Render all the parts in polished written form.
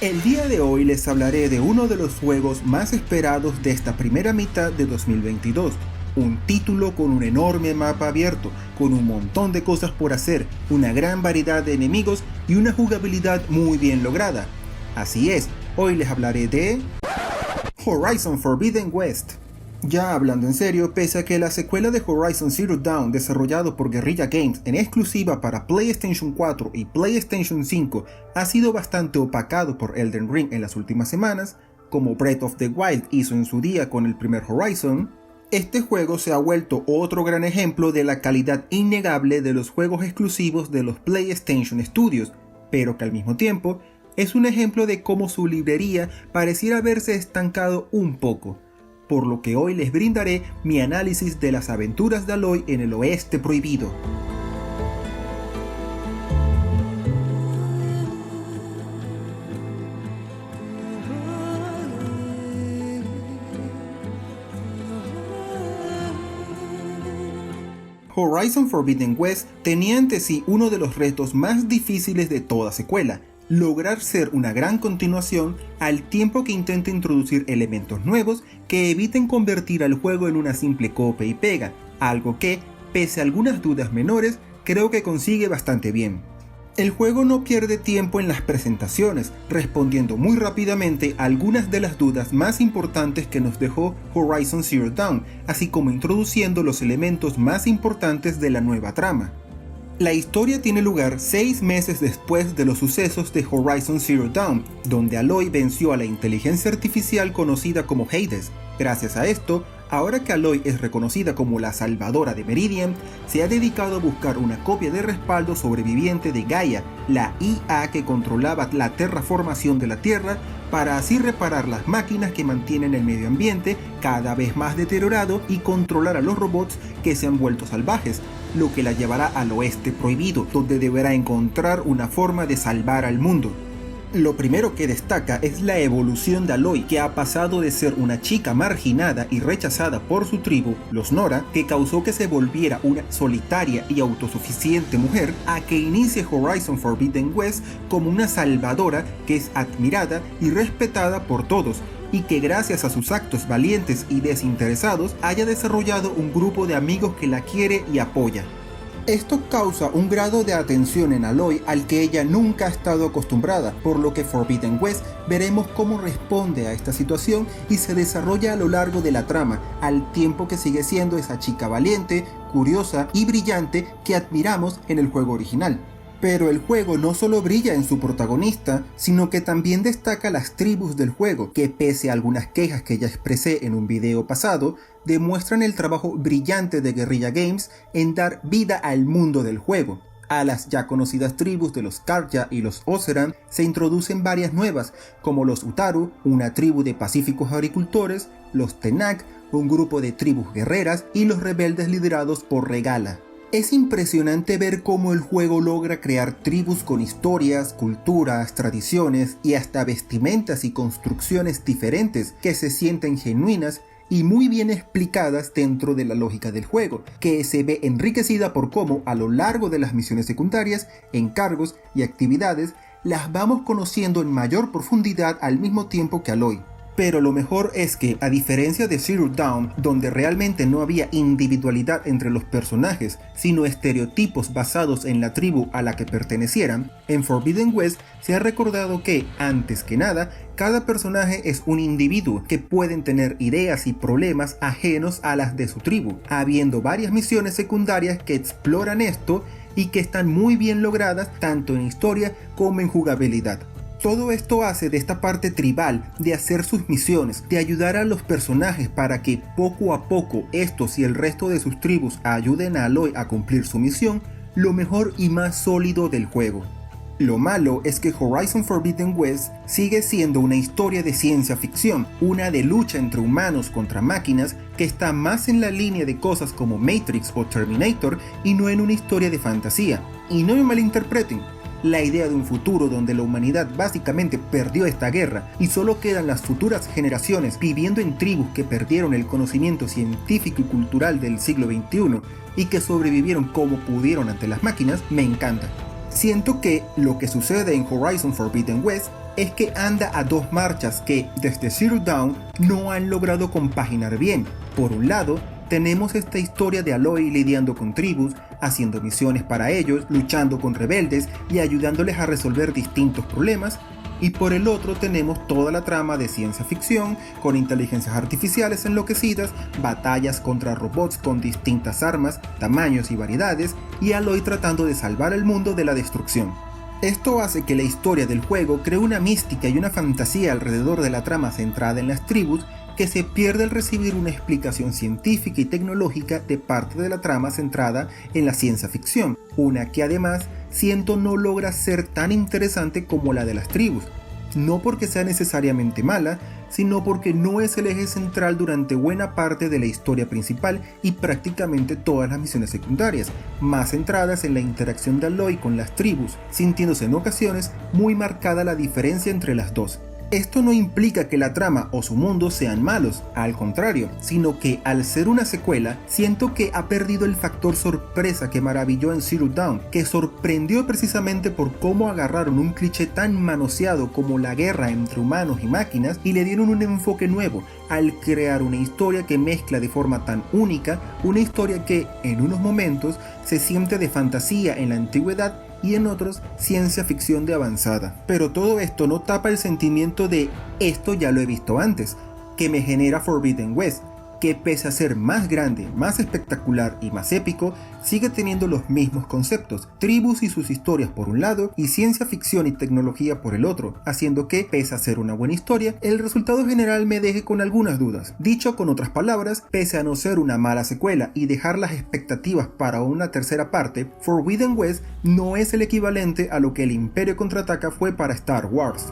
El día de hoy les hablaré de uno de los juegos más esperados de esta primera mitad de 2022, un título con un enorme mapa abierto, con un montón de cosas por hacer, una gran variedad de enemigos y una jugabilidad muy bien lograda. Así es, hoy les hablaré de Horizon Forbidden West. Ya hablando en serio, pese a que la secuela de Horizon Zero Dawn desarrollado por Guerrilla Games en exclusiva para PlayStation 4 y PlayStation 5 ha sido bastante opacado por Elden Ring en las últimas semanas, como Breath of the Wild hizo en su día con el primer Horizon, este juego se ha vuelto otro gran ejemplo de la calidad innegable de los juegos exclusivos de los PlayStation Studios, pero que al mismo tiempo es un ejemplo de cómo su librería pareciera haberse estancado un poco. Por lo que hoy les brindaré mi análisis de las aventuras de Aloy en el Oeste Prohibido. Horizon Forbidden West tenía ante sí uno de los retos más difíciles de toda secuela: lograr ser una gran continuación al tiempo que intenta introducir elementos nuevos que eviten convertir al juego en una simple copia y pega, algo que, pese a algunas dudas menores, creo que consigue bastante bien. El juego no pierde tiempo en las presentaciones, respondiendo muy rápidamente a algunas de las dudas más importantes que nos dejó Horizon Zero Dawn, así como introduciendo los elementos más importantes de la nueva trama. La historia tiene lugar 6 meses después de los sucesos de Horizon Zero Dawn, donde Aloy venció a la inteligencia artificial conocida como Hades. Gracias a esto, ahora que Aloy es reconocida como la salvadora de Meridian, se ha dedicado a buscar una copia de respaldo sobreviviente de Gaia, la IA que controlaba la terraformación de la Tierra, para así reparar las máquinas que mantienen el medio ambiente cada vez más deteriorado y controlar a los robots que se han vuelto salvajes, lo que la llevará al Oeste Prohibido, donde deberá encontrar una forma de salvar al mundo. Lo primero que destaca es la evolución de Aloy, que ha pasado de ser una chica marginada y rechazada por su tribu, los Nora, que causó que se volviera una solitaria y autosuficiente mujer, a que inicie Horizon Forbidden West como una salvadora que es admirada y respetada por todos, y que gracias a sus actos valientes y desinteresados haya desarrollado un grupo de amigos que la quiere y apoya. Esto causa un grado de atención en Aloy al que ella nunca ha estado acostumbrada, por lo que Forbidden West veremos cómo responde a esta situación y se desarrolla a lo largo de la trama, al tiempo que sigue siendo esa chica valiente, curiosa y brillante que admiramos en el juego original. Pero el juego no solo brilla en su protagonista, sino que también destaca las tribus del juego, que pese a algunas quejas que ya expresé en un video pasado, demuestran el trabajo brillante de Guerrilla Games en dar vida al mundo del juego. A las ya conocidas tribus de los Karja y los Oseram se introducen varias nuevas, como los Utaru, una tribu de pacíficos agricultores, los Tenak, un grupo de tribus guerreras, y los rebeldes liderados por Regala. Es impresionante ver cómo el juego logra crear tribus con historias, culturas, tradiciones y hasta vestimentas y construcciones diferentes que se sienten genuinas y muy bien explicadas dentro de la lógica del juego, que se ve enriquecida por cómo a lo largo de las misiones secundarias, encargos y actividades las vamos conociendo en mayor profundidad al mismo tiempo que Aloy. Pero lo mejor es que, a diferencia de Zero Dawn, donde realmente no había individualidad entre los personajes, sino estereotipos basados en la tribu a la que pertenecieran, en Forbidden West se ha recordado que, antes que nada, cada personaje es un individuo que pueden tener ideas y problemas ajenos a las de su tribu, habiendo varias misiones secundarias que exploran esto y que están muy bien logradas tanto en historia como en jugabilidad. Todo esto hace de esta parte tribal, de hacer sus misiones, de ayudar a los personajes para que poco a poco estos y el resto de sus tribus ayuden a Aloy a cumplir su misión, lo mejor y más sólido del juego. Lo malo es que Horizon Forbidden West sigue siendo una historia de ciencia ficción, una de lucha entre humanos contra máquinas que está más en la línea de cosas como Matrix o Terminator y no en una historia de fantasía. Y no me malinterpreten, la idea de un futuro donde la humanidad básicamente perdió esta guerra y solo quedan las futuras generaciones viviendo en tribus que perdieron el conocimiento científico y cultural del siglo XXI y que sobrevivieron como pudieron ante las máquinas, me encanta. Siento que lo que sucede en Horizon Forbidden West es que anda a dos marchas que desde Zero Dawn no han logrado compaginar bien. Por un lado, tenemos esta historia de Aloy lidiando con tribus, haciendo misiones para ellos, luchando con rebeldes y ayudándoles a resolver distintos problemas. Y por el otro tenemos toda la trama de ciencia ficción, con inteligencias artificiales enloquecidas, batallas contra robots con distintas armas, tamaños y variedades, y Aloy tratando de salvar el mundo de la destrucción. Esto hace que la historia del juego cree una mística y una fantasía alrededor de la trama centrada en las tribus, que se pierde al recibir una explicación científica y tecnológica de parte de la trama centrada en la ciencia ficción, una que además siento no logra ser tan interesante como la de las tribus, no porque sea necesariamente mala, sino porque no es el eje central durante buena parte de la historia principal y prácticamente todas las misiones secundarias, más centradas en la interacción de Aloy con las tribus, sintiéndose en ocasiones muy marcada la diferencia entre las dos. Esto no implica que la trama o su mundo sean malos, al contrario, sino que al ser una secuela, siento que ha perdido el factor sorpresa que maravilló en Zero Dawn, que sorprendió precisamente por cómo agarraron un cliché tan manoseado como la guerra entre humanos y máquinas y le dieron un enfoque nuevo, al crear una historia que mezcla de forma tan única, una historia que, en unos momentos, se siente de fantasía en la antigüedad y en otros ciencia ficción de avanzada. Pero todo esto no tapa el sentimiento de esto ya lo he visto antes, que me genera Forbidden West, que pese a ser más grande, más espectacular y más épico, sigue teniendo los mismos conceptos, tribus y sus historias por un lado y ciencia ficción y tecnología por el otro, haciendo que, pese a ser una buena historia, el resultado general me deje con algunas dudas. Dicho con otras palabras, pese a no ser una mala secuela y dejar las expectativas para una tercera parte, Forbidden West no es el equivalente a lo que el Imperio Contraataca fue para Star Wars.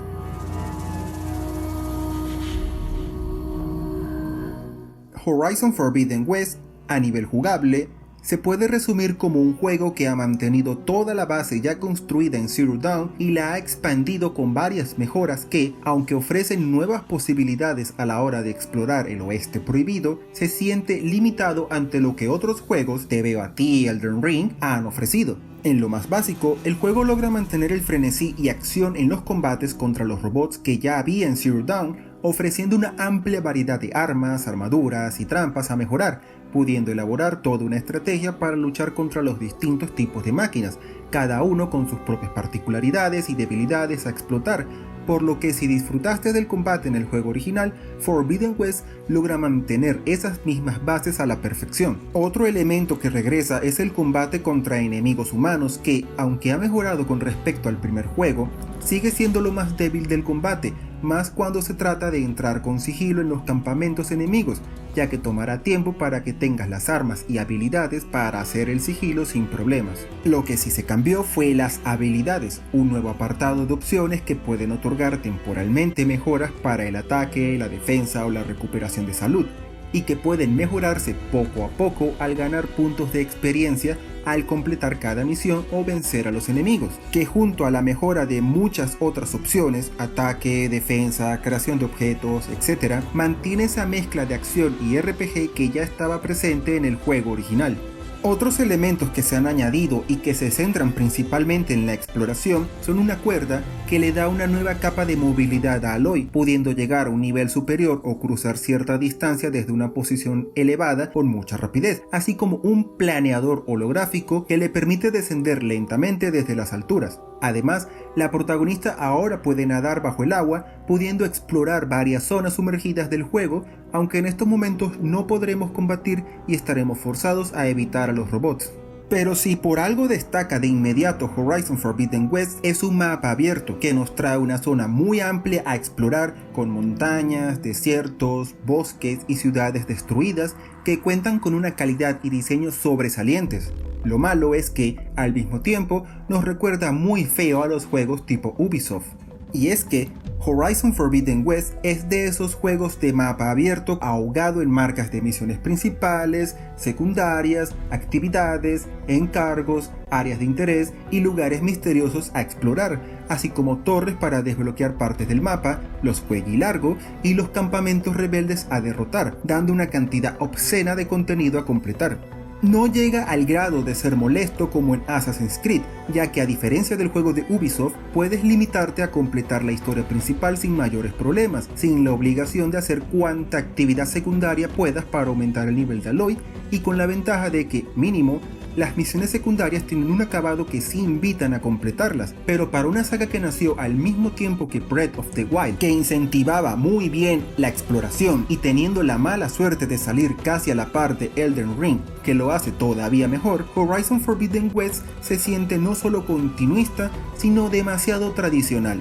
Horizon Forbidden West, a nivel jugable, se puede resumir como un juego que ha mantenido toda la base ya construida en Zero Dawn y la ha expandido con varias mejoras que, aunque ofrecen nuevas posibilidades a la hora de explorar el oeste prohibido, se siente limitado ante lo que otros juegos, te veo a ti, Elden Ring, han ofrecido. En lo más básico, el juego logra mantener el frenesí y acción en los combates contra los robots que ya había en Zero Dawn, ofreciendo una amplia variedad de armas, armaduras y trampas a mejorar, pudiendo elaborar toda una estrategia para luchar contra los distintos tipos de máquinas, cada uno con sus propias particularidades y debilidades a explotar, por lo que si disfrutaste del combate en el juego original, Forbidden West logra mantener esas mismas bases a la perfección. Otro elemento que regresa es el combate contra enemigos humanos que, aunque ha mejorado con respecto al primer juego, sigue siendo lo más débil del combate, más cuando se trata de entrar con sigilo en los campamentos enemigos, ya que tomará tiempo para que tengas las armas y habilidades para hacer el sigilo sin problemas. Lo que sí se cambió fue las habilidades, un nuevo apartado de opciones que pueden otorgar temporalmente mejoras para el ataque, la defensa o la recuperación de salud, y que pueden mejorarse poco a poco al ganar puntos de experiencia al completar cada misión o vencer a los enemigos, que junto a la mejora de muchas otras opciones, ataque, defensa, creación de objetos, etc., mantiene esa mezcla de acción y RPG que ya estaba presente en el juego original. Otros elementos que se han añadido y que se centran principalmente en la exploración son una cuerda que le da una nueva capa de movilidad a Aloy, pudiendo llegar a un nivel superior o cruzar cierta distancia desde una posición elevada con mucha rapidez, así como un planeador holográfico que le permite descender lentamente desde las alturas. Además, la protagonista ahora puede nadar bajo el agua, pudiendo explorar varias zonas sumergidas del juego, aunque en estos momentos no podremos combatir y estaremos forzados a evitar a los robots. Pero si por algo destaca de inmediato Horizon Forbidden West es un mapa abierto que nos trae una zona muy amplia a explorar con montañas, desiertos, bosques y ciudades destruidas que cuentan con una calidad y diseño sobresalientes. Lo malo es que, al mismo tiempo, nos recuerda muy feo a los juegos tipo Ubisoft. Y es que Horizon Forbidden West es de esos juegos de mapa abierto ahogado en marcas de misiones principales, secundarias, actividades, encargos, áreas de interés y lugares misteriosos a explorar, así como torres para desbloquear partes del mapa, los jueguilargo y los campamentos rebeldes a derrotar, dando una cantidad obscena de contenido a completar. No llega al grado de ser molesto como en Assassin's Creed, ya que a diferencia del juego de Ubisoft, puedes limitarte a completar la historia principal sin mayores problemas, sin la obligación de hacer cuanta actividad secundaria puedas para aumentar el nivel de Aloy, y con la ventaja de que, mínimo, las misiones secundarias tienen un acabado que sí invitan a completarlas, pero para una saga que nació al mismo tiempo que Breath of the Wild, que incentivaba muy bien la exploración y teniendo la mala suerte de salir casi a la par de Elden Ring, que lo hace todavía mejor, Horizon Forbidden West se siente no solo continuista, sino demasiado tradicional.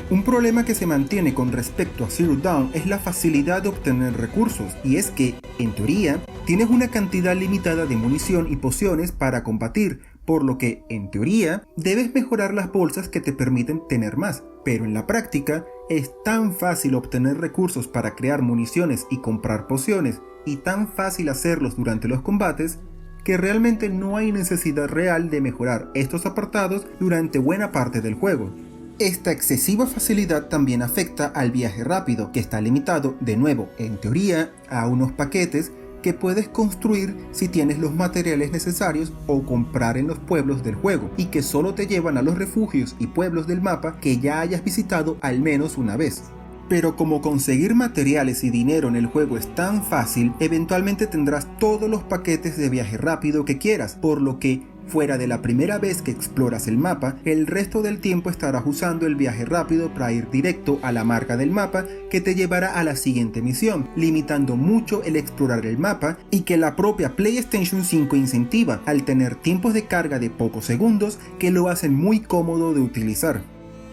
Un problema que se mantiene con respecto a Zero Dawn es la facilidad de obtener recursos, y es que, en teoría, tienes una cantidad limitada de munición y pociones para combatir, por lo que, en teoría, debes mejorar las bolsas que te permiten tener más, pero en la práctica, es tan fácil obtener recursos para crear municiones y comprar pociones, y tan fácil hacerlos durante los combates, que realmente no hay necesidad real de mejorar estos apartados durante buena parte del juego. Esta excesiva facilidad también afecta al viaje rápido, que está limitado, de nuevo, en teoría, a unos paquetes que puedes construir si tienes los materiales necesarios o comprar en los pueblos del juego, y que solo te llevan a los refugios y pueblos del mapa que ya hayas visitado al menos una vez. Pero como conseguir materiales y dinero en el juego es tan fácil, eventualmente tendrás todos los paquetes de viaje rápido que quieras, por lo que, fuera de la primera vez que exploras el mapa, el resto del tiempo estarás usando el viaje rápido para ir directo a la marca del mapa que te llevará a la siguiente misión, limitando mucho el explorar el mapa, y que la propia PlayStation 5 incentiva al tener tiempos de carga de pocos segundos que lo hacen muy cómodo de utilizar.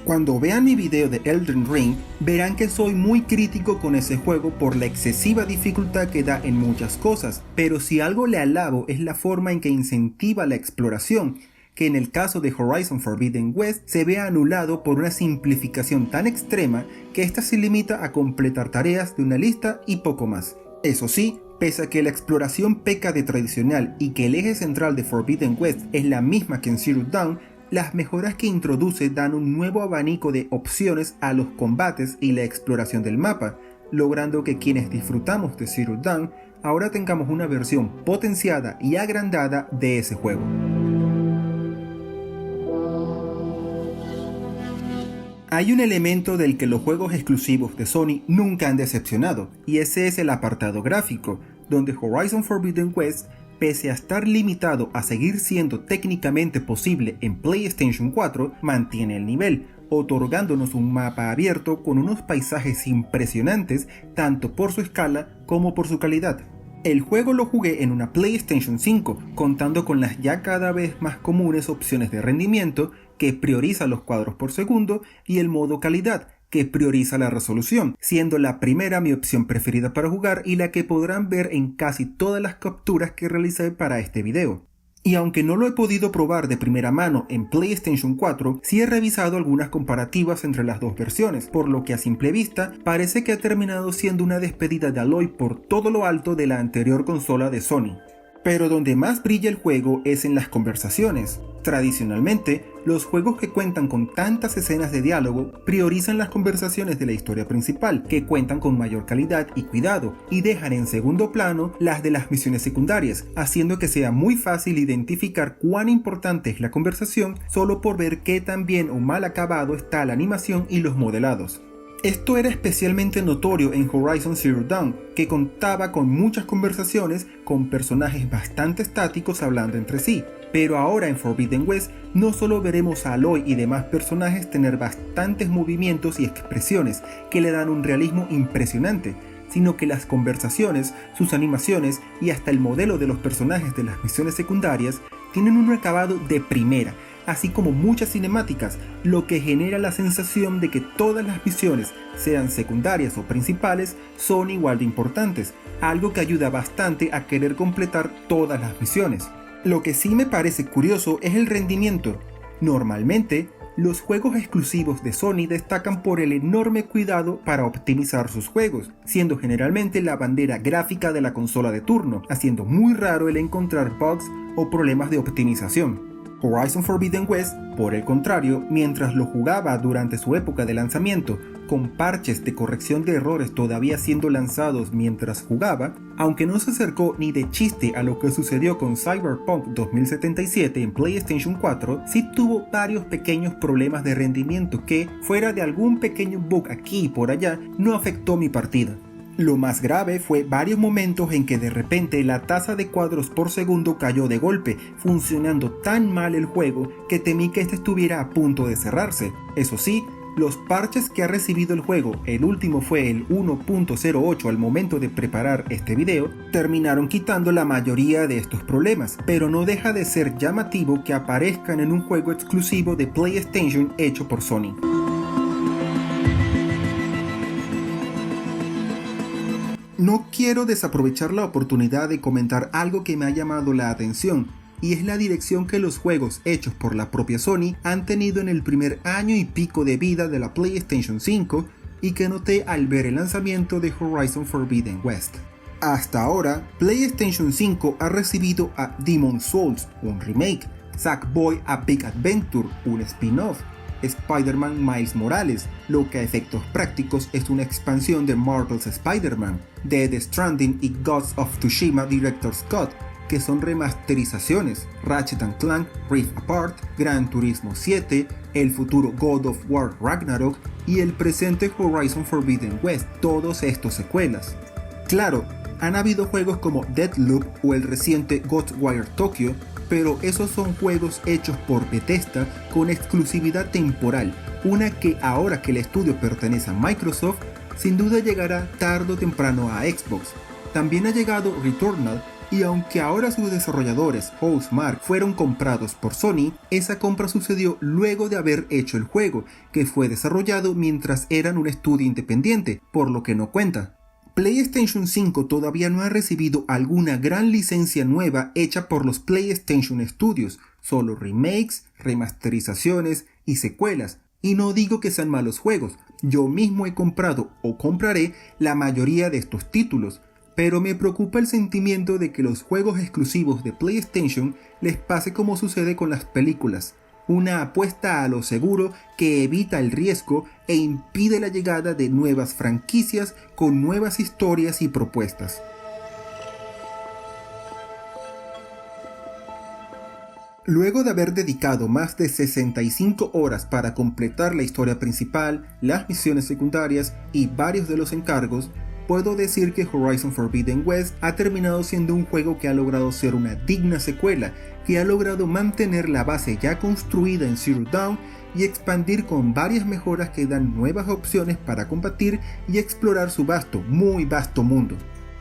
Cuando vean mi video de Elden Ring, verán que soy muy crítico con ese juego por la excesiva dificultad que da en muchas cosas, pero si algo le alabo es la forma en que incentiva la exploración, que en el caso de Horizon Forbidden West se ve anulado por una simplificación tan extrema que ésta se limita a completar tareas de una lista y poco más. Eso sí, pese a que la exploración peca de tradicional y que el eje central de Forbidden West es la misma que en Zero Dawn, las mejoras que introduce dan un nuevo abanico de opciones a los combates y la exploración del mapa, logrando que quienes disfrutamos de Zero Dawn ahora tengamos una versión potenciada y agrandada de ese juego. Hay un elemento del que los juegos exclusivos de Sony nunca han decepcionado, y ese es el apartado gráfico, donde Horizon Forbidden West, pese a estar limitado a seguir siendo técnicamente posible en PlayStation 4, mantiene el nivel, otorgándonos un mapa abierto con unos paisajes impresionantes tanto por su escala como por su calidad. El juego lo jugué en una PlayStation 5, contando con las ya cada vez más comunes opciones de rendimiento que prioriza los cuadros por segundo y el modo calidad, que prioriza la resolución, siendo la primera mi opción preferida para jugar y la que podrán ver en casi todas las capturas que realicé para este video. Y aunque no lo he podido probar de primera mano en PlayStation 4, sí he revisado algunas comparativas entre las dos versiones, por lo que a simple vista parece que ha terminado siendo una despedida de Aloy por todo lo alto de la anterior consola de Sony. Pero donde más brilla el juego es en las conversaciones. Tradicionalmente, los juegos que cuentan con tantas escenas de diálogo priorizan las conversaciones de la historia principal, que cuentan con mayor calidad y cuidado, y dejan en segundo plano las de las misiones secundarias, haciendo que sea muy fácil identificar cuán importante es la conversación solo por ver qué tan bien o mal acabado está la animación y los modelados. Esto era especialmente notorio en Horizon Zero Dawn, que contaba con muchas conversaciones con personajes bastante estáticos hablando entre sí, pero ahora en Forbidden West no solo veremos a Aloy y demás personajes tener bastantes movimientos y expresiones que le dan un realismo impresionante, sino que las conversaciones, sus animaciones y hasta el modelo de los personajes de las misiones secundarias tienen un acabado de primera, así como muchas cinemáticas, lo que genera la sensación de que todas las misiones, sean secundarias o principales, son igual de importantes, algo que ayuda bastante a querer completar todas las misiones. Lo que sí me parece curioso es el rendimiento. Normalmente, los juegos exclusivos de Sony destacan por el enorme cuidado para optimizar sus juegos, siendo generalmente la bandera gráfica de la consola de turno, haciendo muy raro el encontrar bugs o problemas de optimización. Horizon Forbidden West, por el contrario, mientras lo jugaba durante su época de lanzamiento, con parches de corrección de errores todavía siendo lanzados mientras jugaba, aunque no se acercó ni de chiste a lo que sucedió con Cyberpunk 2077 en PlayStation 4, sí tuvo varios pequeños problemas de rendimiento que, fuera de algún pequeño bug aquí y por allá, no afectó mi partida. Lo más grave fue varios momentos en que de repente la tasa de cuadros por segundo cayó de golpe, funcionando tan mal el juego que temí que este estuviera a punto de cerrarse. Eso sí, los parches que ha recibido el juego, el último fue el 1.08 al momento de preparar este video, terminaron quitando la mayoría de estos problemas, pero no deja de ser llamativo que aparezcan en un juego exclusivo de PlayStation hecho por Sony. No quiero desaprovechar la oportunidad de comentar algo que me ha llamado la atención, y es la dirección que los juegos hechos por la propia Sony han tenido en el primer año y pico de vida de la PlayStation 5 y que noté al ver el lanzamiento de Horizon Forbidden West. Hasta ahora, PlayStation 5 ha recibido a Demon's Souls, un remake, Sackboy: A Big Adventure, un spin-off, Spider-Man Miles Morales, lo que a efectos prácticos es una expansión de Marvel's Spider-Man, Death Stranding y Ghost of Tsushima Director's Cut, que son remasterizaciones, Ratchet & Clank Rift Apart, Gran Turismo 7, el futuro God of War Ragnarok y el presente Horizon Forbidden West, todos estos secuelas. Claro, han habido juegos como Deathloop o el reciente Ghostwire Tokyo, pero esos son juegos hechos por Bethesda con exclusividad temporal, una que ahora que el estudio pertenece a Microsoft, sin duda llegará tarde o temprano a Xbox. También ha llegado Returnal, y aunque ahora sus desarrolladores, Housemarque, fueron comprados por Sony, esa compra sucedió luego de haber hecho el juego, que fue desarrollado mientras eran un estudio independiente, por lo que no cuenta. PlayStation 5 todavía no ha recibido alguna gran licencia nueva hecha por los PlayStation Studios, solo remakes, remasterizaciones y secuelas, y no digo que sean malos juegos, yo mismo he comprado o compraré la mayoría de estos títulos, pero me preocupa el sentimiento de que los juegos exclusivos de PlayStation les pase como sucede con las películas, una apuesta a lo seguro que evita el riesgo e impide la llegada de nuevas franquicias con nuevas historias y propuestas. Luego de haber dedicado más de 65 horas para completar la historia principal, las misiones secundarias y varios de los encargos, puedo decir que Horizon Forbidden West ha terminado siendo un juego que ha logrado ser una digna secuela, que ha logrado mantener la base ya construida en Zero Dawn y expandir con varias mejoras que dan nuevas opciones para combatir y explorar su vasto, muy vasto mundo.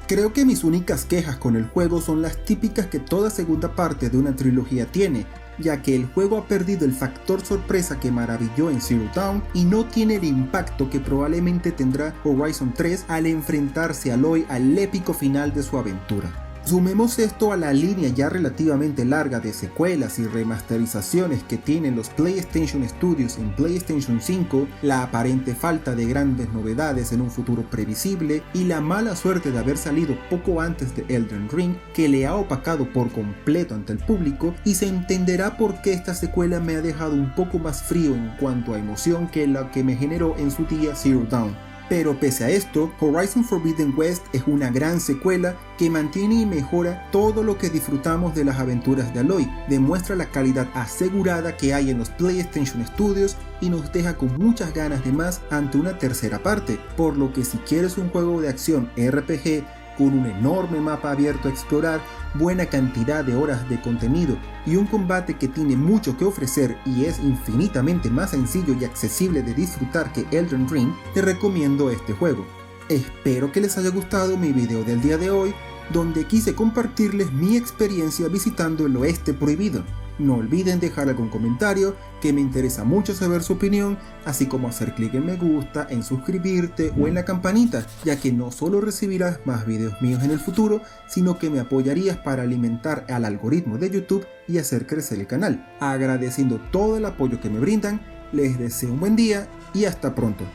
Creo que mis únicas quejas con el juego son las típicas que toda segunda parte de una trilogía tiene, ya que el juego ha perdido el factor sorpresa que maravilló en Zero Dawn y no tiene el impacto que probablemente tendrá Horizon 3 al enfrentarse a Aloy al épico final de su aventura. Sumemos esto a la línea ya relativamente larga de secuelas y remasterizaciones que tienen los PlayStation Studios en PlayStation 5, la aparente falta de grandes novedades en un futuro previsible y la mala suerte de haber salido poco antes de Elden Ring, que le ha opacado por completo ante el público, y se entenderá por qué esta secuela me ha dejado un poco más frío en cuanto a emoción que la que me generó en su día Zero Dawn. Pero pese a esto, Horizon Forbidden West es una gran secuela que mantiene y mejora todo lo que disfrutamos de las aventuras de Aloy, demuestra la calidad asegurada que hay en los PlayStation Studios y nos deja con muchas ganas de más ante una tercera parte, por lo que si quieres un juego de acción RPG con un enorme mapa abierto a explorar, buena cantidad de horas de contenido y un combate que tiene mucho que ofrecer y es infinitamente más sencillo y accesible de disfrutar que Elden Ring, te recomiendo este juego. Espero que les haya gustado mi video del día de hoy, donde quise compartirles mi experiencia visitando el Oeste Prohibido. No olviden dejar algún comentario, que me interesa mucho saber su opinión, así como hacer clic en me gusta, en suscribirte o en la campanita, ya que no solo recibirás más videos míos en el futuro, sino que me apoyarías para alimentar al algoritmo de YouTube y hacer crecer el canal. Agradeciendo todo el apoyo que me brindan, les deseo un buen día y hasta pronto.